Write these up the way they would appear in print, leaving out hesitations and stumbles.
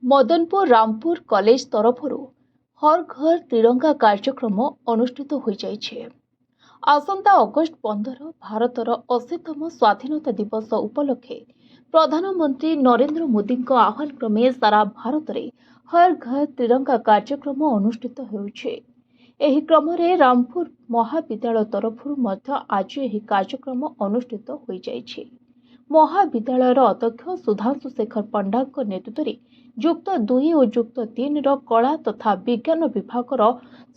Madanpur Rampur college तरफरु हर घर तिरंगा कार्यक्रम अनुष्ठित हो जाइछे। आसंता अगस्ट 15 भारतर 80तम स्वाधीनता दिवस उपलक्षे प्रधानमंत्री नरेंद्र मोदी आह्वान क्रमे सारा भारत में हर घर तिरंगा कार्यक्रम अनुष्ठित होउछे। एही क्रम रे रामपुर महाविद्यालय तरफरु मध्य आज एही कार्यक्रम अनुष्ठित हो जाइछे। महाविद्यालय अध्यक्ष सुधांशु शेखर पंडा नेतृत्व में युक्त 2 और युक्त 3 कला तथा विज्ञान विभाग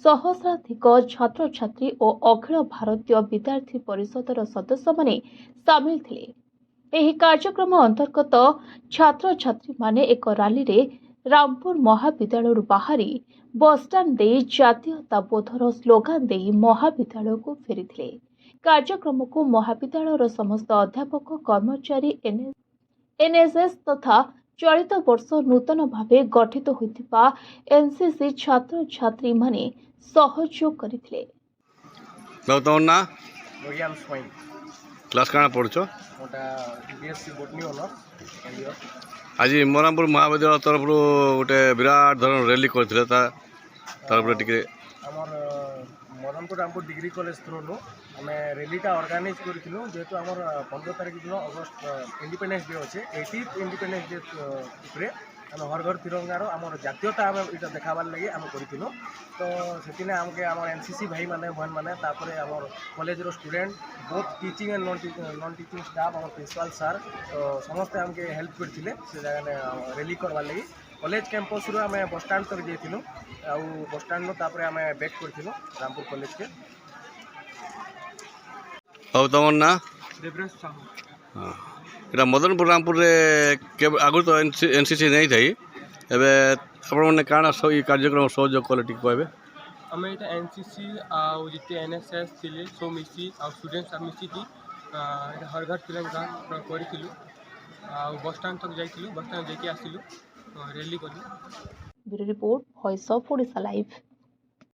सहस्राधिक छात्र छात्री और अखिल भारतीय विद्यार्थी परिषद सदस्य माने सामिल थिले। एही कार्यक्रम अंतर्गत छात्र छात्री माने एक रैली रे रामपुर महाविद्यालय बाहरी बसस्टाण्ड दे जातीयताबोधर स्लोगान दे महाविद्यालय को फेरी। कार्यक्रम को महाविद्यालय समस्त अध्यापक कर्मचारी एनएसएस तथा चलित वर्ष नूतन भावे गठित होइतिबा एनसीसी छात्र छात्री माने सहयोग करथिले। ना क्लास काना पढ़छो मोटा बीएससी बोटनी ऑनर आज मोरामपुर महाविद्यालय तरफ गोटे विराट धरण रैली करथिले ता तरफ टिके हमर Madanpur Rampur degree college through आम रैलीटा ऑर्गेनाइज करूँ जेहेतु आम 15 तारीख दिन अगस्त इंडिपेंडेंस डे अच्छे 80th इंडिपेंडेंस डे उपरे आम हर घर तिरंगार आम जातीयता आम इटा देखाबार लगे आम करूँ। तो से आमके आम एनसीसी भाई मैंने बहन मैंने आम college student both teaching and non teaching staff आम प्रिंसिपल सर तो समस्ते आमके हेल्प करते से जगह रैली करवार लगी। कॉलेज कैंपस रू आम बस स्टाण्ड तक जाइलु आउ बस स्टाण्ड तापर आम बैक करूँ रामपुर कॉलेज के। और तुम ना देवराज साहू इटा मदनपुर रामपुर रे आगु तो एनसीसी नहीं थी एवं आपने काना कार्यक्रम सहयोग कले टी कहबे आम ये एनसीसी आते एनएसएस थे सब मिसी स्टूडेंट्स मिसिकी हर घर तिरंगा करूँ बस स्टाण्ड तक जाइलु बस स्टाण्ड जाकि आसिलु रैली कलु। Bureau report voice of Odisha live.